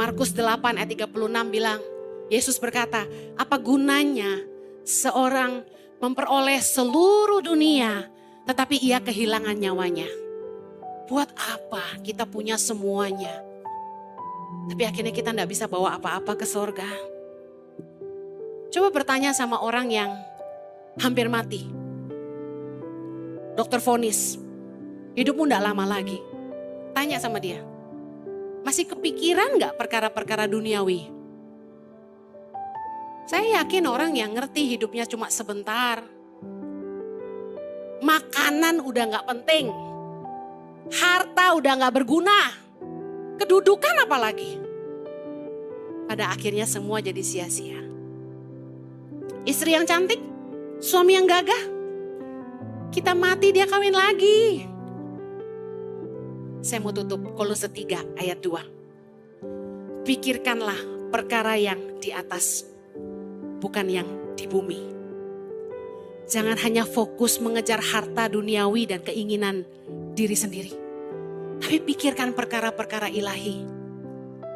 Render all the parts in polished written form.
Markus 8 ayat 36 bilang, Yesus berkata, apa gunanya seorang memperoleh seluruh dunia tetapi ia kehilangan nyawanya? Buat apa kita punya semuanya tapi akhirnya kita tidak bisa bawa apa-apa ke sorga? Coba bertanya sama orang yang hampir mati. Dokter vonis, hidupmu tidak lama lagi. Tanya sama dia, masih kepikiran gak perkara-perkara duniawi? Saya yakin orang yang ngerti hidupnya cuma sebentar. Makanan udah gak penting. Harta udah gak berguna. Kedudukan apalagi. Pada akhirnya semua jadi sia-sia. Istri yang cantik, suami yang gagah. Kita mati dia kawin lagi. Saya mau tutup Kolose 3 ayat 2. Pikirkanlah perkara yang di atas, bukan yang di bumi. Jangan hanya fokus mengejar harta duniawi dan keinginan diri sendiri. Tapi pikirkan perkara-perkara ilahi.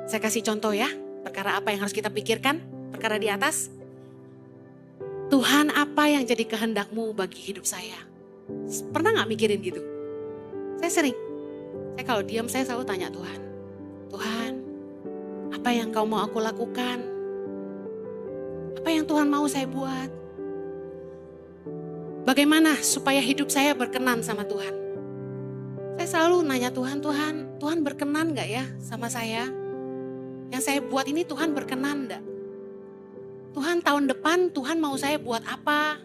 Saya kasih contoh ya, perkara apa yang harus kita pikirkan? Perkara di atas. Tuhan, apa yang jadi kehendak-Mu bagi hidup saya? Pernah gak mikirin gitu? Saya sering. Saya kalau diam saya selalu tanya Tuhan. Tuhan, apa yang Kau mau aku lakukan? Apa yang Tuhan mau saya buat? Bagaimana supaya hidup saya berkenan sama Tuhan? Saya selalu nanya Tuhan, Tuhan berkenan gak ya sama saya? Yang saya buat ini Tuhan berkenan gak? Tuhan, tahun depan Tuhan mau saya buat apa?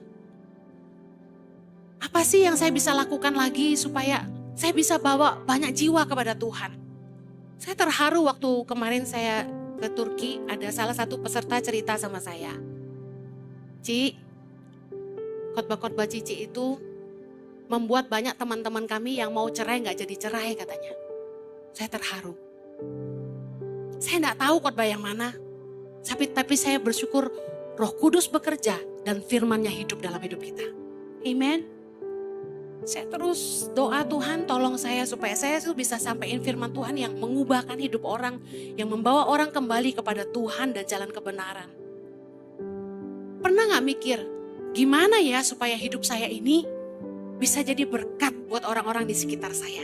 Apa sih yang saya bisa lakukan lagi supaya saya bisa bawa banyak jiwa kepada Tuhan? Saya terharu waktu kemarin saya ke Turki, ada salah satu peserta cerita sama saya. Ci, khotbah-khotbah Cici itu membuat banyak teman-teman kami yang mau cerai gak jadi cerai katanya. Saya terharu. Saya gak tahu khotbah yang mana. Tapi saya bersyukur Roh Kudus bekerja dan firman-Nya hidup dalam hidup kita. Amen. Saya terus doa Tuhan tolong saya supaya saya bisa sampaikan firman Tuhan yang mengubahkan hidup orang. Yang membawa orang kembali kepada Tuhan dan jalan kebenaran. Pernah gak mikir gimana ya supaya hidup saya ini bisa jadi berkat buat orang-orang di sekitar saya?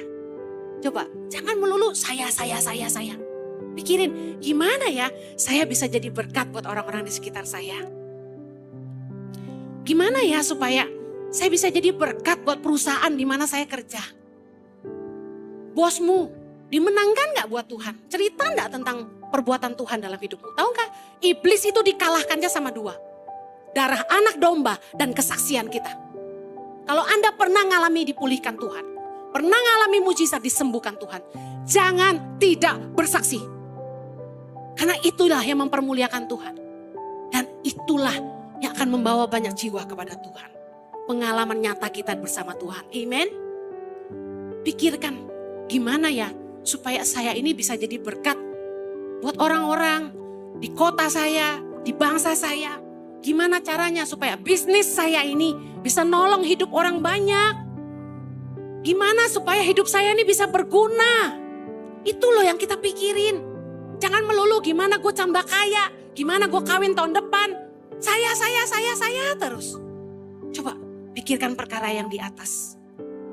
Coba jangan melulu saya. Pikirin gimana ya saya bisa jadi berkat buat orang-orang di sekitar saya. Gimana ya supaya saya bisa jadi berkat buat perusahaan di mana saya kerja. Bosmu dimenangkan gak buat Tuhan? Cerita gak tentang perbuatan Tuhan dalam hidupmu? Tahu gak? Iblis itu dikalahkannya sama 2. Darah anak domba dan kesaksian kita. Kalau Anda pernah ngalami dipulihkan Tuhan. Pernah ngalami mujizat disembuhkan Tuhan. Jangan tidak bersaksi. Karena itulah yang mempermuliakan Tuhan. Dan itulah yang akan membawa banyak jiwa kepada Tuhan. Pengalaman nyata kita bersama Tuhan. Amen. Pikirkan gimana ya supaya saya ini bisa jadi berkat buat orang-orang di kota saya, di bangsa saya. Gimana caranya supaya bisnis saya ini bisa nolong hidup orang banyak. Gimana supaya hidup saya ini bisa berguna. Itu loh yang kita pikirin. Jangan melulu gimana gue tambah kaya. Gimana gue kawin tahun depan. Saya terus. Coba pikirkan perkara yang di atas.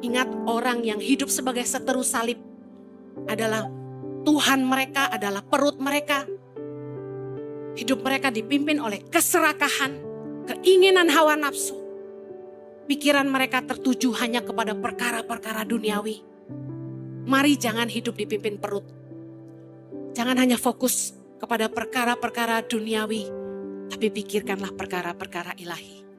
Ingat orang yang hidup sebagai seteru salib adalah Tuhan mereka, adalah perut mereka. Hidup mereka dipimpin oleh keserakahan, keinginan hawa nafsu. Pikiran mereka tertuju hanya kepada perkara-perkara duniawi. Mari jangan hidup dipimpin perut. Jangan hanya fokus kepada perkara-perkara duniawi, tapi pikirkanlah perkara-perkara ilahi.